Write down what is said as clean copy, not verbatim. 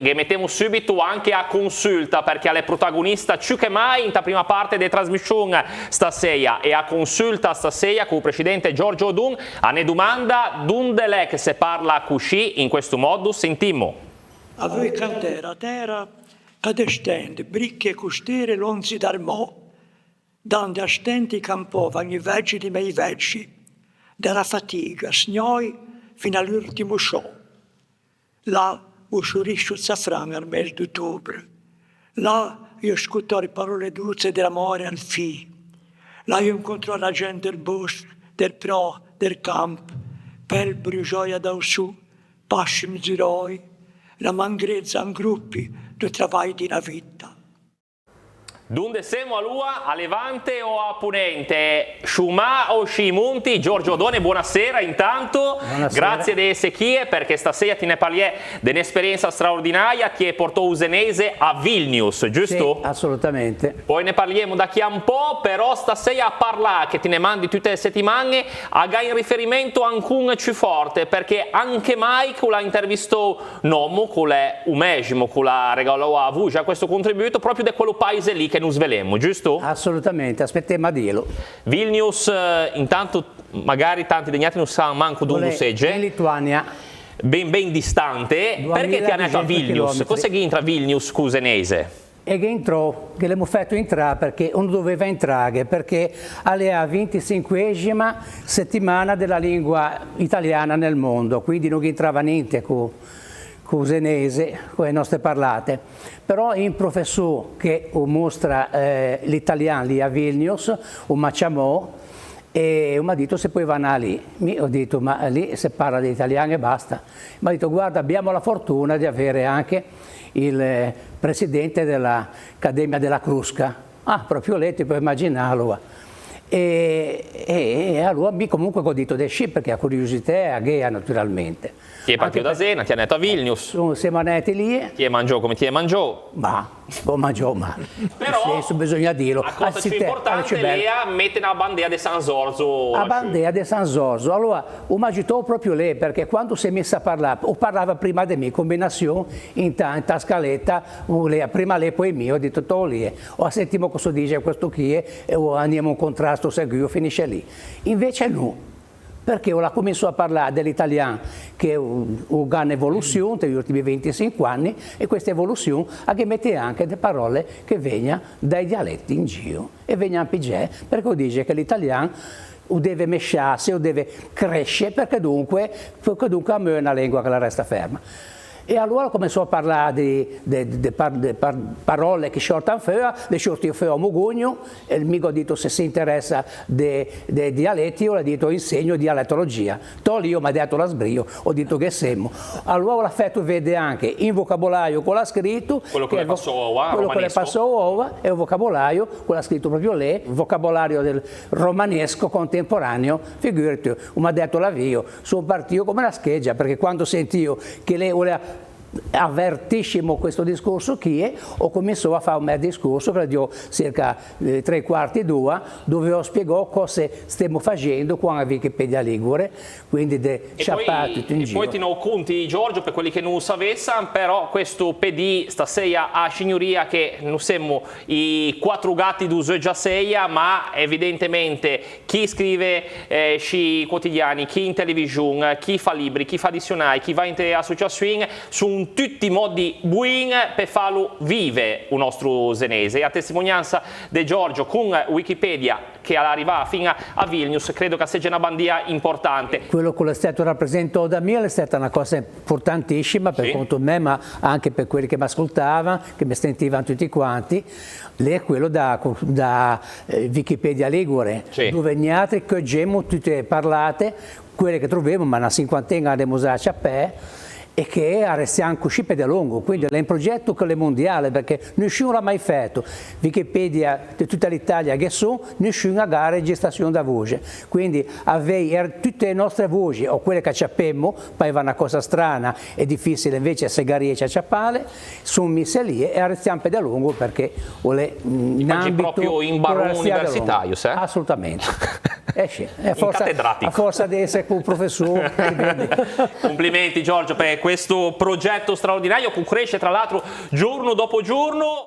che mettiamo subito anche a consulta perché è protagonista più che mai in prima parte della trasmissione stasera e a consulta stasera con il presidente Giorgio Odun a ne domanda donde l'è che se parla così in questo modo sentimo. A voi cantera terra ad estende bricche costiere lonzi d'armò dando a stenti campovano i veggi di mei veggi dalla fatica snoi fino all'ultimo show là usciurisce il safrano al mese d'ottobre. Là io ascolto le parole dolci dell'amore al fine. Là io incontro la gente del bosco, del pro, del campo, per brugioia da su, pasci miseroi, la mangrezza in gruppi, due travagli di una vita. Donde siamo a Lua, a Levante o a Ponente? Sciumà o Scimonti? Giorgio Odone, buonasera intanto. Buonasera. Grazie di essere qui perché stasera ti ne parli di un'esperienza straordinaria che portò Usenese a Vilnius, giusto? Sì, assolutamente. Poi ne parliamo da chi un po', però stasera a parlare che te ne mandi tutte le settimane a in riferimento a un più forte perché anche Mike l'ha intervistato Nomo con un mesmo, con la regalò a Vuja questo contributo proprio da quello paese lì che non svelemmo, giusto? Assolutamente, aspettiamo a dirlo. Vilnius, intanto magari tanti degnati non sanno manco dove segge. In Lituania. Ben distante. Perché ti hanno detto a Vilnius? Cosa è che entra a Vilnius cusenese? E che entrò, che l'abbiamo fatto entrare perché non doveva entrare, perché alle a 25esima settimana della lingua italiana nel mondo, quindi non entrava niente con usenese, con le nostre parlate. Però un professore che mostra l'italiano lì a Vilnius, un Macciamò, e mi ha detto se poi vanno lì. Mi ho detto ma lì si parla di italiano e basta. Mi ha detto guarda abbiamo la fortuna di avere anche il presidente dell'Accademia della Crusca. Ah, proprio lei ti puoi immaginarlo. E allora comunque ho detto di sì perché ha curiosità e a Ghea naturalmente. Ti è partito da Zena, ti ha detto a Vilnius. Siamo andati lì. Ti è mangiato come ti è mangiato? Ma però senso, bisogna dirlo. La cosa più importante è lei mette una bandiera di San Giorgio. La bandiera di San Giorgio. Allora, ho mangiato proprio lei perché quando si è messa a parlare, o parlava prima di me, combinazione in scaletta, prima lei poi mio, ho detto tutto lì. O sentiamo cosa dice questo qui e andiamo in contrasto, seguivo, finisce lì. Invece no. Perché ora cominciò a parlare dell'italiano che è una evoluzione negli ultimi 25 anni e questa evoluzione ha che mette anche delle parole che vengono dai dialetti in giro e vengono a pigliare perché dice che l'italiano deve mesciarsi o deve crescere perché dunque a me è una lingua che la resta ferma. E allora cominciò a parlare di parole che sortano fuori, le sortì fuori a Mugugno, e mi ha detto se si interessa dei dialetti, io ho detto insegno dialettologia. Tolì io mi ha detto la sbrio, ho detto che siamo. Allora l'ha fatto vedere anche in vocabolario con l'ha scritto, quello che le passò ora, quello che le passò ora è un vocabolario, quello ha scritto proprio lei, il vocabolario del romanesco contemporaneo, figurati, mi ha detto l'avvio, sono partito come una scheggia, perché quando sentivo che lei voleva avvertissimo questo discorso che ho cominciato a fare un mezzo discorso che dio circa 3/4 d'ora dove ho spiegato cosa stiamo facendo con la Wikipedia Ligure, quindi tutto in giro. Poi ti ne conti Giorgio per quelli che non sapessero, però questo PD stasera a signoria che non siamo i 4 gatti d'uso già seia, ma evidentemente chi scrive sui quotidiani, chi in televisione, chi fa libri, chi fa dizionari, chi va in associazioni su tutti i modi buoni per farlo vive il nostro usenese. E a testimonianza di Giorgio con Wikipedia che arriva fino a Vilnius credo che sia una bandiera importante. Quello che è stato rappresentato da me è stata una cosa importantissima per conto me ma anche per quelli che mi ascoltavano, che mi sentivano tutti quanti. Lei è quello da Wikipedia Ligure, dove gli altri che abbiamo tutte parlate, quelle che troviamo ma una cinquantina abbiamo usato a pe e che restiamo così per lungo, quindi è un progetto che è mondiale perché nessuno l'ha mai fatto. Wikipedia di tutta l'Italia che sono, nessuno ha registrazione da voce, quindi avere tutte le nostre voci o quelle che abbiamo, poi va una cosa strana e difficile invece se riesce a ciappare, sono messe lì e restiamo per lungo perché in ambito proprio in barone universitario, assolutamente. A forza di essere un professore. Complimenti Giorgio per questo progetto straordinario che cresce tra l'altro giorno dopo giorno.